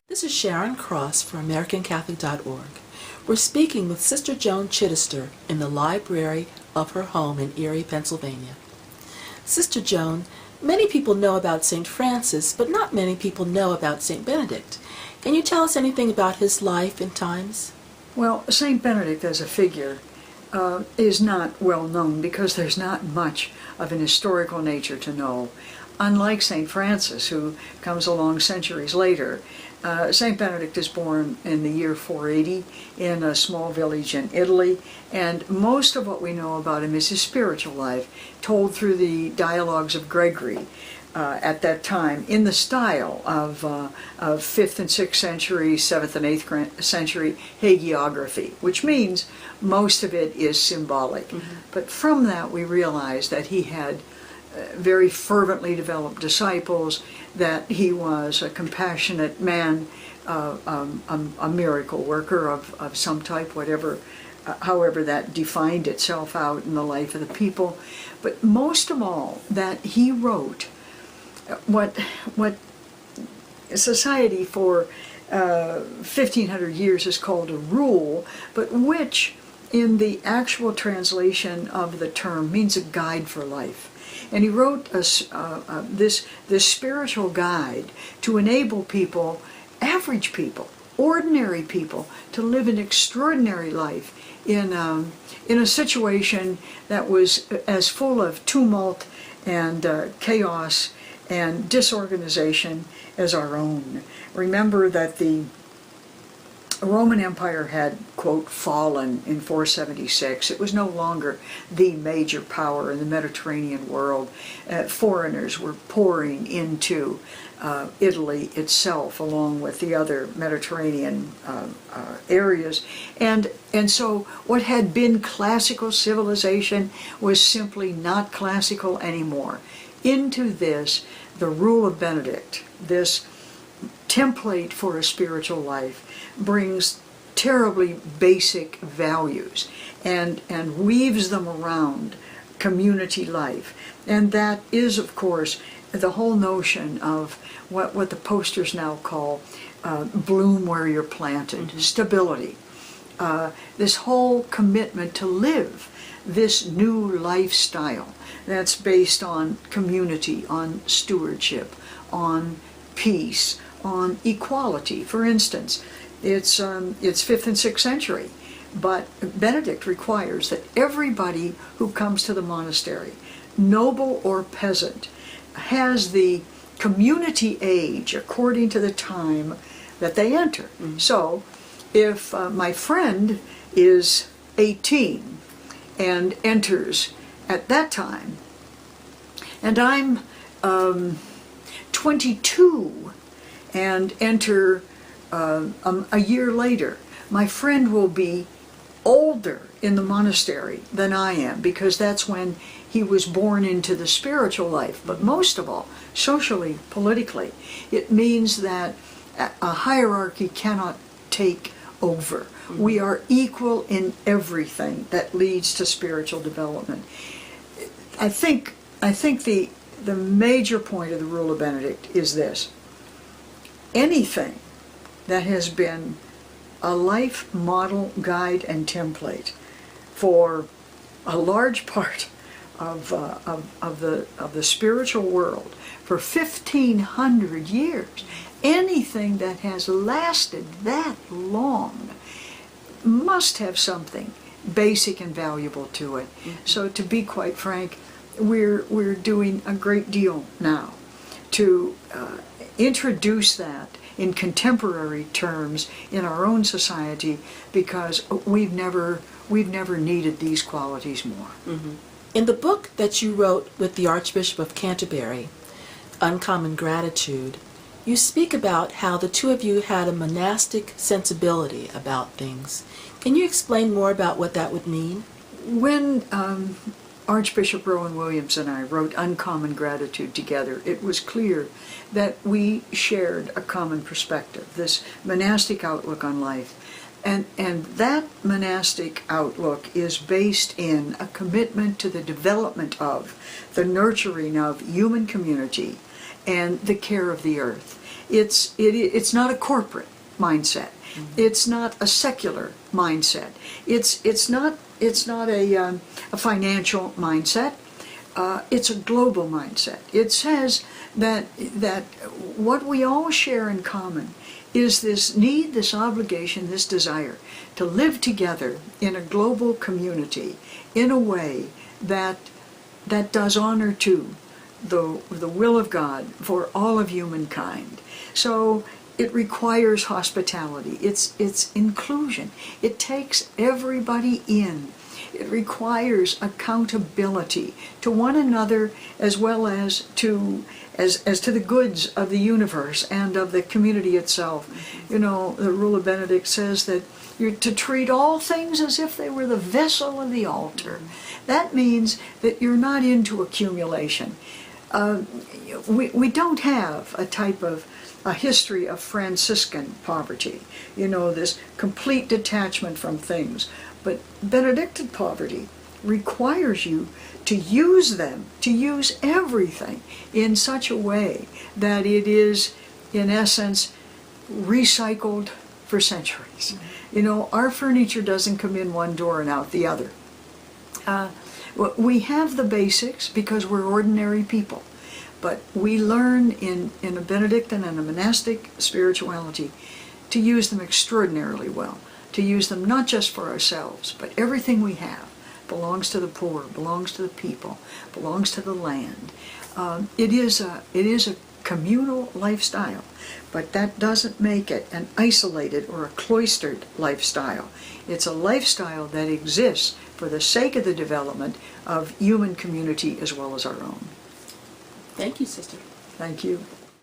This is Sharon Cross for AmericanCatholic.org. We're speaking with Sister Joan Chittister in the library of her home in Erie, Pennsylvania. Sister Joan, many people know about St. Francis, but not many people know about St. Benedict. Can you tell us anything about his life and times? Well, St. Benedict as a figure is not well known because there's not much of an historical nature to know. Unlike St. Francis, who comes along centuries later, St. Benedict is born in the year 480 in a small village in Italy, and most of what we know about him is his spiritual life, told through the dialogues of Gregory at that time, in the style of 5th and 6th century, 7th and 8th century hagiography, which means most of it is symbolic. But from that we realize that he had very fervently developed disciples, that he was a compassionate man, a miracle worker of some type, whatever, however that defined itself out in the life of the people. But most of all, that he wrote what society for 1500 years has called a rule, but which in the actual translation of the term means a guide for life. And he wrote this spiritual guide to enable people, average people, ordinary people, to live an extraordinary life in a situation that was as full of tumult and chaos and disorganization as our own. Remember that the Roman Empire had, quote, fallen in 476. It was no longer the major power in the Mediterranean world. Foreigners were pouring into Italy itself, along with the other Mediterranean areas. And so what had been classical civilization was simply not classical anymore. Into this, the rule of Benedict, this template for a spiritual life, brings terribly basic values and weaves them around community life. And that is, of course, the whole notion of what the posters now call bloom where you're planted, stability. This whole commitment to live this new lifestyle that's based on community, on stewardship, on peace, on equality. For instance, it's 5th and 6th century, but Benedict requires that everybody who comes to the monastery, noble or peasant, has the community age according to the time that they enter. So if my friend is 18 and enters at that time, and I'm 22 and enter a year later, my friend will be older in the monastery than I am, because that's when he was born into the spiritual life. But most of all, socially, politically, it means that a hierarchy cannot take over. We are equal in everything that leads to spiritual development. I think the major point of the Rule of Benedict is this: anything that has been a life model, guide, and template for a large part of the spiritual world for 1,500 years, anything that has lasted that long must have something basic and valuable to it. So, to be quite frank, we're doing a great deal now to introduce that in contemporary terms in our own society, because we've never needed these qualities more. In the book that you wrote with the Archbishop of Canterbury, Uncommon Gratitude, you speak about how the two of you had a monastic sensibility about things. Can you explain more about what that would mean? When Archbishop Rowan Williams and I wrote Uncommon Gratitude together, it was clear that we shared a common perspective, this monastic outlook on life. And that monastic outlook is based in a commitment to the development of, the nurturing of human community and the care of the earth. It's not a corporate mindset. It's not a secular mindset. It's not a financial mindset. It's a global mindset. It says that what we all share in common is this need, this obligation, this desire to live together in a global community in a way that does honor to the will of God for all of humankind. So it requires hospitality. It's inclusion. It takes everybody in. It requires accountability to one another as well as to the goods of the universe and of the community itself. You know, the Rule of Benedict says that you're to treat all things as if they were the vessel of the altar. That means that you're not into accumulation. We don't have a history of Franciscan poverty, you know, this complete detachment from things. But Benedictine poverty requires you to use them, to use everything in such a way that it is, in essence, recycled for centuries. You know, our furniture doesn't come in one door and out the other. We have the basics because we're ordinary people, but we learn in a Benedictine and a monastic spirituality to use them extraordinarily well, to use them not just for ourselves, but everything we have belongs to the poor, belongs to the people, belongs to the land. It is a communal lifestyle, but that doesn't make it an isolated or a cloistered lifestyle. It's a lifestyle that exists for the sake of the development of human community as well as our own. Thank you, Sister. Thank you.